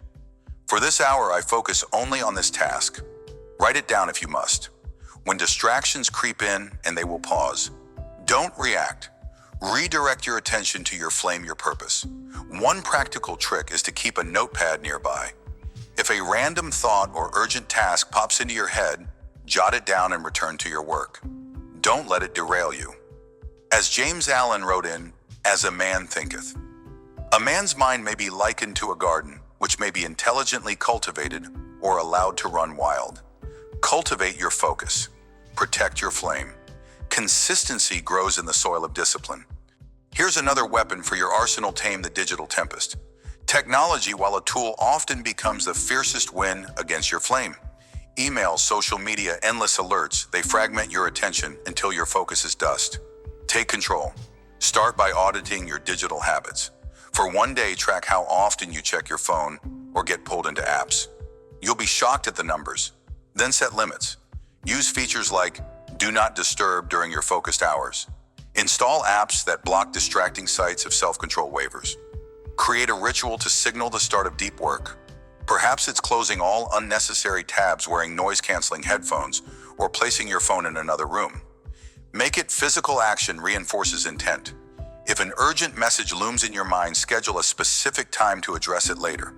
A: For this hour, I focus only on this task. Write it down if you must. When distractions creep in, and they will pause, don't react. Redirect your attention to your flame, your purpose. One practical trick is to keep a notepad nearby. If a random thought or urgent task pops into your head, jot it down and return to your work. Don't let it derail you. As James Allen wrote in, "As a man thinketh." A man's mind may be likened to a garden, which may be intelligently cultivated or allowed to run wild. Cultivate your focus. Protect your flame. Consistency grows in the soil of discipline. Here's another weapon for your arsenal: tame the digital tempest. Technology, while a tool, often becomes the fiercest wind against your flame. Emails, social media, endless alerts, they fragment your attention until your focus is dust. Take control. Start by auditing your digital habits. For 1 day, track how often you check your phone or get pulled into apps. You'll be shocked at the numbers. Then set limits. Use features like Do Not Disturb during your focused hours. Install apps that block distracting sites of self-control waivers. Create a ritual to signal the start of deep work. Perhaps it's closing all unnecessary tabs, wearing noise-canceling headphones, or placing your phone in another room. Make it physical. Action reinforces intent. If an urgent message looms in your mind, schedule a specific time to address it later.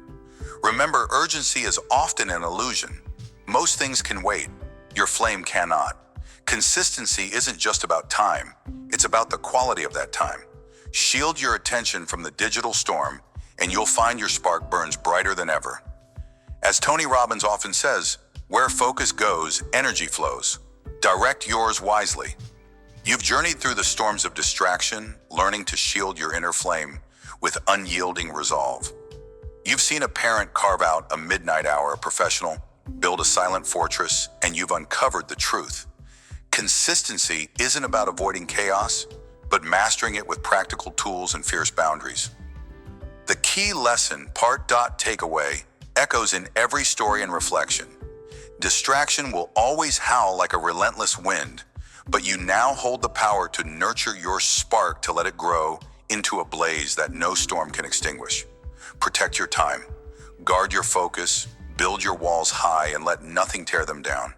A: Remember, urgency is often an illusion. Most things can wait. Your flame cannot. Consistency isn't just about time. It's about the quality of that time. Shield your attention from the digital storm, and you'll find your spark burns brighter than ever. As Tony Robbins often says, where focus goes, energy flows. Direct yours wisely. You've journeyed through the storms of distraction, learning to shield your inner flame with unyielding resolve. You've seen a parent carve out a midnight hour, a professional build a silent fortress, and you've uncovered the truth. Consistency isn't about avoiding chaos, but mastering it with practical tools and fierce boundaries. The key lesson, takeaway, echoes in every story and reflection. Distraction will always howl like a relentless wind, but you now hold the power to nurture your spark, to let it grow into a blaze that no storm can extinguish. Protect your time, guard your focus, build your walls high, and let nothing tear them down.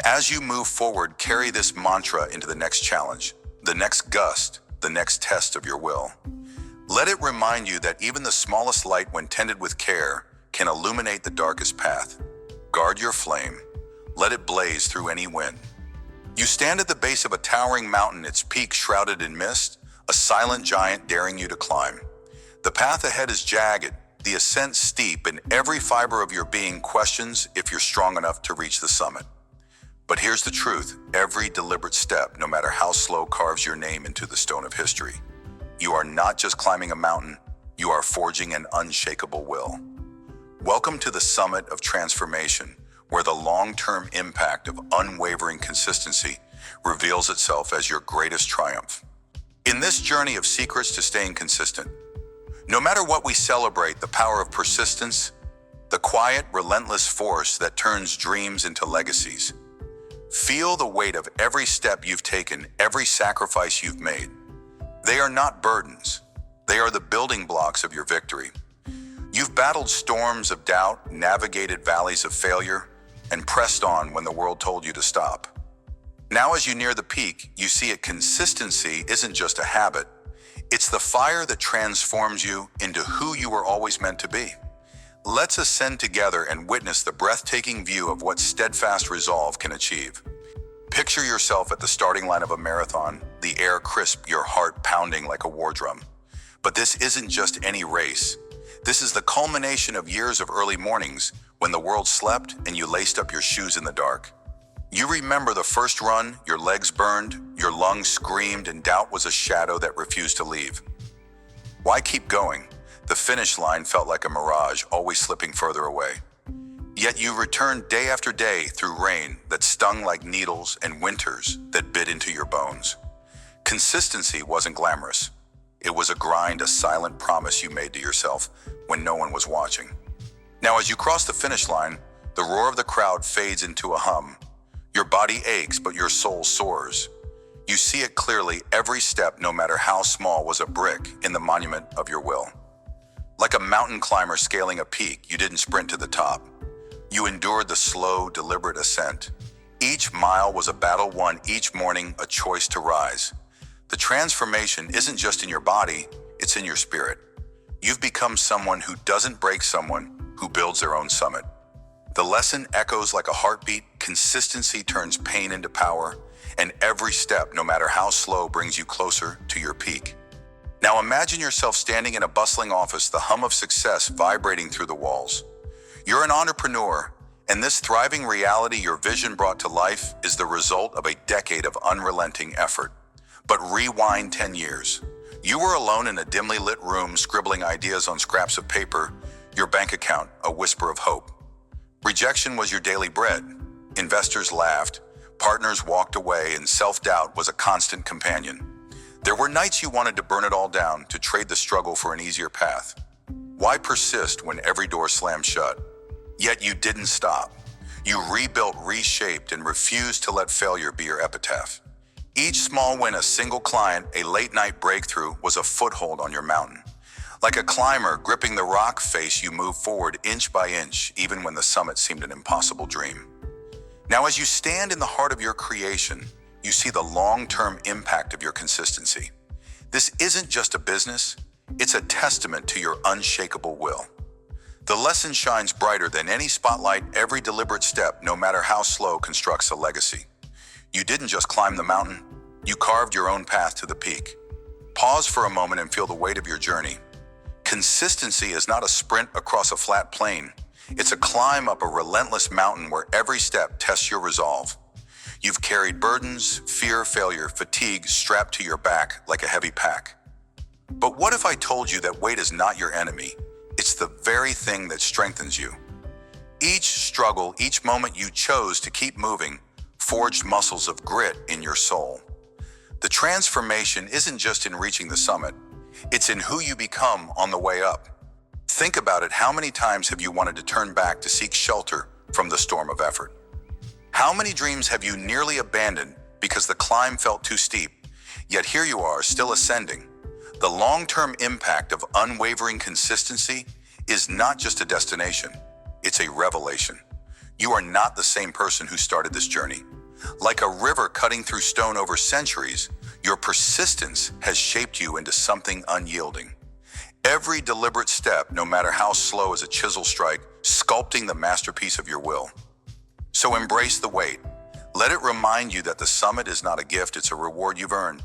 A: As you move forward, carry this mantra into the next challenge, the next gust, the next test of your will. Let it remind you that even the smallest light, when tended with care, can illuminate the darkest path. Guard your flame. Let it blaze through any wind. You stand at the base of a towering mountain, its peak shrouded in mist, a silent giant daring you to climb. The path ahead is jagged, the ascent steep, and every fiber of your being questions if you're strong enough to reach the summit. But here's the truth: every deliberate step, no matter how slow, carves your name into the stone of history. You are not just climbing a mountain, you are forging an unshakable will. Welcome to the summit of transformation, where the long-term impact of unwavering consistency reveals itself as your greatest triumph. In this journey of secrets to staying consistent, no matter what, we celebrate the power of persistence, the quiet, relentless force that turns dreams into legacies. Feel the weight of every step you've taken, every sacrifice you've made. They are not burdens. They are the building blocks of your victory. You've battled storms of doubt, navigated valleys of failure, and pressed on when the world told you to stop. Now, as you near the peak, you see it. Consistency isn't just a habit. It's the fire that transforms you into who you were always meant to be. Let's ascend together and witness the breathtaking view of what steadfast resolve can achieve. Picture yourself at the starting line of a marathon, the air crisp, your heart pounding like a war drum. But this isn't just any race. This is the culmination of years of early mornings when the world slept and you laced up your shoes in the dark. You remember the first run, your legs burned, your lungs screamed, and doubt was a shadow that refused to leave. Why keep going? The finish line felt like a mirage, always slipping further away. Yet you returned day after day through rain that stung like needles and winters that bit into your bones. Consistency wasn't glamorous. It was a grind, a silent promise you made to yourself when no one was watching. Now, as you cross the finish line, the roar of the crowd fades into a hum. Your body aches, but your soul soars. You see it clearly. Every step, no matter how small, was a brick in the monument of your will. Like a mountain climber scaling a peak, you didn't sprint to the top. You endured the slow, deliberate ascent. Each mile was a battle won, each morning a choice to rise. The transformation isn't just in your body, it's in your spirit. You've become someone who doesn't break, someone who builds their own summit. The lesson echoes like a heartbeat. Consistency turns pain into power, and every step, no matter how slow, brings you closer to your peak. Now imagine yourself standing in a bustling office, the hum of success vibrating through the walls. You're an entrepreneur, and this thriving reality your vision brought to life is the result of a decade of unrelenting effort. But rewind 10 years. You were alone in a dimly lit room, scribbling ideas on scraps of paper, your bank account a whisper of hope. Rejection was your daily bread. Investors laughed, partners walked away, and self-doubt was a constant companion. There were nights you wanted to burn it all down, to trade the struggle for an easier path. Why persist when every door slammed shut? Yet you didn't stop. You rebuilt, reshaped, and refused to let failure be your epitaph. Each small win, a single client, a late-night breakthrough, was a foothold on your mountain. Like a climber gripping the rock face, you moved forward inch by inch, even when the summit seemed an impossible dream. Now, as you stand in the heart of your creation, you see the long-term impact of your consistency. This isn't just a business, it's a testament to your unshakable will. The lesson shines brighter than any spotlight. Every deliberate step, no matter how slow, constructs a legacy. You didn't just climb the mountain, you carved your own path to the peak. Pause for a moment and feel the weight of your journey. Consistency is not a sprint across a flat plain. It's a climb up a relentless mountain where every step tests your resolve. You've carried burdens, fear, failure, fatigue strapped to your back like a heavy pack. But what if I told you that weight is not your enemy? It's the very thing that strengthens you. Each struggle, each moment you chose to keep moving, forged muscles of grit in your soul. The transformation isn't just in reaching the summit, it's in who you become on the way up. Think about it. How many times have you wanted to turn back to seek shelter from the storm of effort? How many dreams have you nearly abandoned because the climb felt too steep? Yet here you are, still ascending. The long-term impact of unwavering consistency is not just a destination, it's a revelation. You are not the same person who started this journey. Like a river cutting through stone over centuries, your persistence has shaped you into something unyielding. Every deliberate step, no matter how slow, is a chisel strike, sculpting the masterpiece of your will. So embrace the wait. Let it remind you that the summit is not a gift, it's a reward you've earned.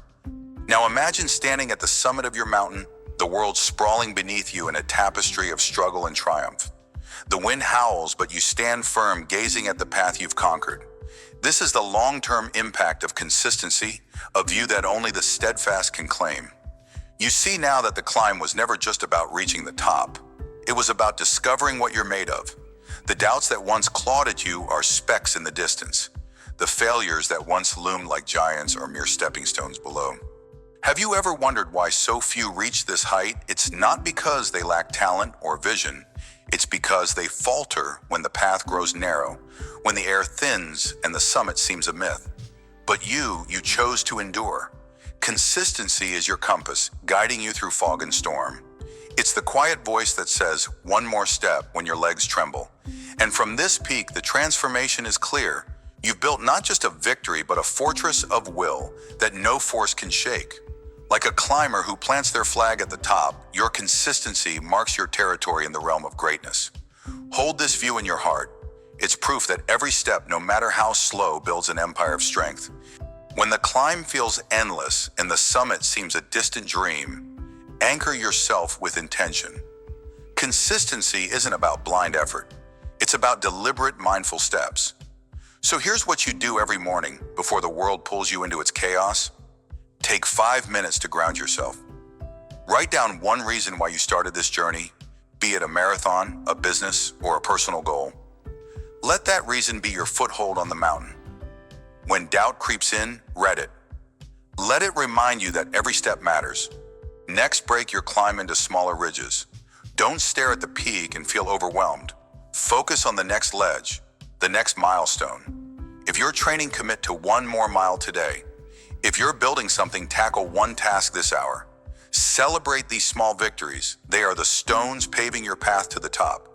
A: Now imagine standing at the summit of your mountain, the world sprawling beneath you in a tapestry of struggle and triumph. The wind howls, but you stand firm, gazing at the path you've conquered. This is the long-term impact of consistency, a view that only the steadfast can claim. You see now that the climb was never just about reaching the top. It was about discovering what you're made of. The doubts that once clawed at you are specks in the distance. The failures that once loomed like giants are mere stepping stones below. Have you ever wondered why so few reach this height? It's not because they lack talent or vision. It's because they falter when the path grows narrow, when the air thins and the summit seems a myth. But you chose to endure. Consistency is your compass, guiding you through fog and storm. It's the quiet voice that says, one more step, when your legs tremble. And from this peak, the transformation is clear. You've built not just a victory, but a fortress of will that no force can shake. Like a climber who plants their flag at the top, your consistency marks your territory in the realm of greatness. Hold this view in your heart. It's proof that every step, no matter how slow, builds an empire of strength. When the climb feels endless and the summit seems a distant dream, anchor yourself with intention. Consistency isn't about blind effort. It's about deliberate, mindful steps. So here's what you do every morning before the world pulls you into its chaos. Take 5 minutes to ground yourself. Write down one reason why you started this journey, be it a marathon, a business, or a personal goal. Let that reason be your foothold on the mountain. When doubt creeps in, read it. Let it remind you that every step matters. Next, break your climb into smaller ridges. Don't stare at the peak and feel overwhelmed. Focus on the next ledge, the next milestone. If you're training, commit to 1 more mile today. If you're building something, tackle 1 task this hour. Celebrate these small victories. They are the stones paving your path to the top.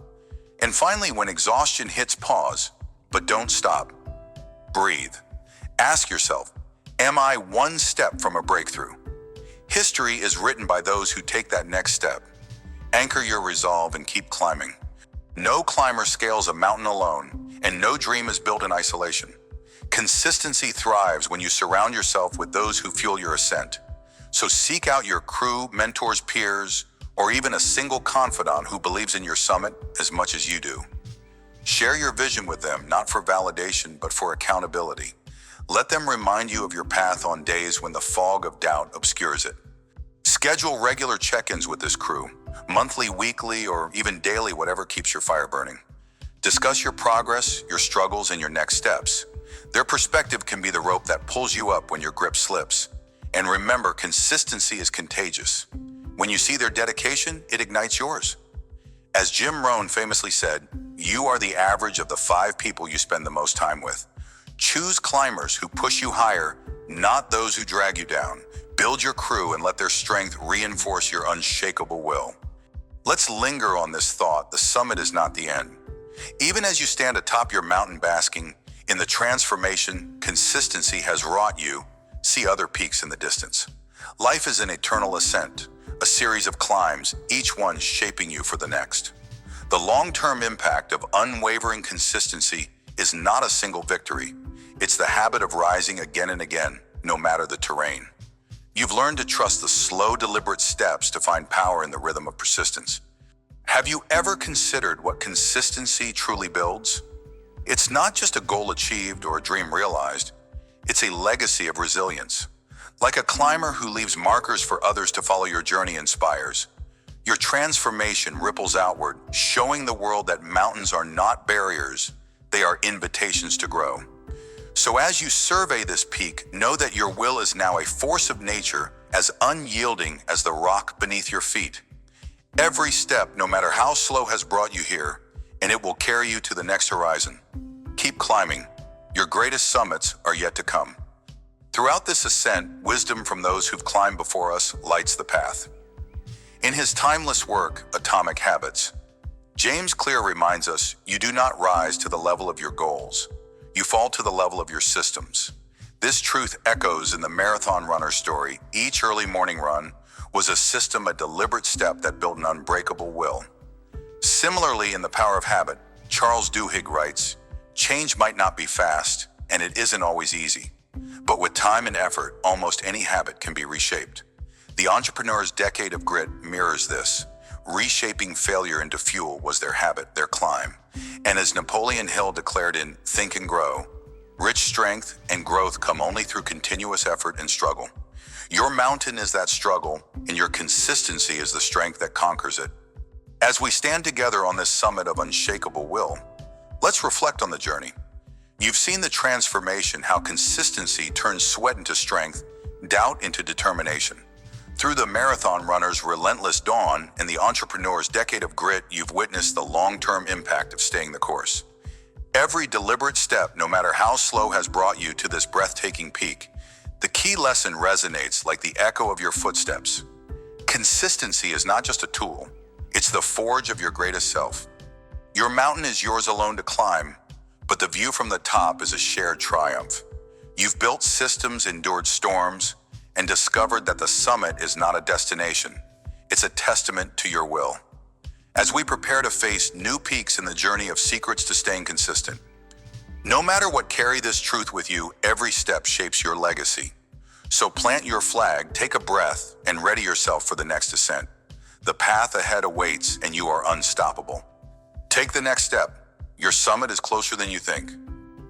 A: And finally, when exhaustion hits, pause, but don't stop. Breathe. Ask yourself, am I 1 step from a breakthrough? History is written by those who take that next step. Anchor your resolve and keep climbing. No climber scales a mountain alone, and no dream is built in isolation. Consistency thrives when you surround yourself with those who fuel your ascent. So seek out your crew, mentors, peers, or even a single confidant who believes in your summit as much as you do. Share your vision with them, not for validation, but for accountability. Let them remind you of your path on days when the fog of doubt obscures it. Schedule regular check-ins with this crew, monthly, weekly, or even daily, whatever keeps your fire burning. Discuss your progress, your struggles, and your next steps. Their perspective can be the rope that pulls you up when your grip slips. And remember, consistency is contagious. When you see their dedication, it ignites yours. As Jim Rohn famously said, you are the average of the 5 people you spend the most time with. Choose climbers who push you higher, not those who drag you down. Build your crew and let their strength reinforce your unshakable will. Let's linger on this thought. The summit is not the end. Even as you stand atop your mountain basking in the transformation consistency has wrought you, see other peaks in the distance. Life is an eternal ascent, a series of climbs, each one shaping you for the next. The long-term impact of unwavering consistency is not a single victory. It's the habit of rising again and again, no matter the terrain. You've learned to trust the slow, deliberate steps to find power in the rhythm of persistence. Have you ever considered what consistency truly builds? It's not just a goal achieved or a dream realized. It's a legacy of resilience. Like a climber who leaves markers for others to follow, your journey inspires. Your transformation ripples outward, showing the world that mountains are not barriers, they are invitations to grow. So as you survey this peak, know that your will is now a force of nature as unyielding as the rock beneath your feet. Every step, no matter how slow, has brought you here, and it will carry you to the next horizon. Keep climbing. Your greatest summits are yet to come. Throughout this ascent, wisdom from those who've climbed before us lights the path. In his timeless work, Atomic Habits, James Clear reminds us, you do not rise to the level of your goals. You fall to the level of your systems. This truth echoes in the marathon runner's story. Each early morning run was a system, a deliberate step that built an unbreakable will. Similarly, in The Power of Habit, Charles Duhigg writes, change might not be fast, and it isn't always easy. But with time and effort, almost any habit can be reshaped. The entrepreneur's decade of grit mirrors this. Reshaping failure into fuel was their habit, their climb. And as Napoleon Hill declared in Think and Grow, rich strength and growth come only through continuous effort and struggle. Your mountain is that struggle, and your consistency is the strength that conquers it. As we stand together on this summit of unshakable will, let's reflect on the journey. You've seen the transformation, how consistency turns sweat into strength, doubt into determination. Through the marathon runner's relentless dawn and the entrepreneur's decade of grit, you've witnessed the long-term impact of staying the course. Every deliberate step, no matter how slow, has brought you to this breathtaking peak. The key lesson resonates like the echo of your footsteps. Consistency is not just a tool, it's the forge of your greatest self. Your mountain is yours alone to climb, but the view from the top is a shared triumph. You've built systems, endured storms, and discovered that the summit is not a destination. It's a testament to your will. As we prepare to face new peaks in the journey of secrets to staying consistent, no matter what, carry this truth with you. Every step shapes your legacy. So plant your flag, take a breath, and ready yourself for the next ascent. The path ahead awaits, and you are unstoppable. Take the next step. Your summit is closer than you think.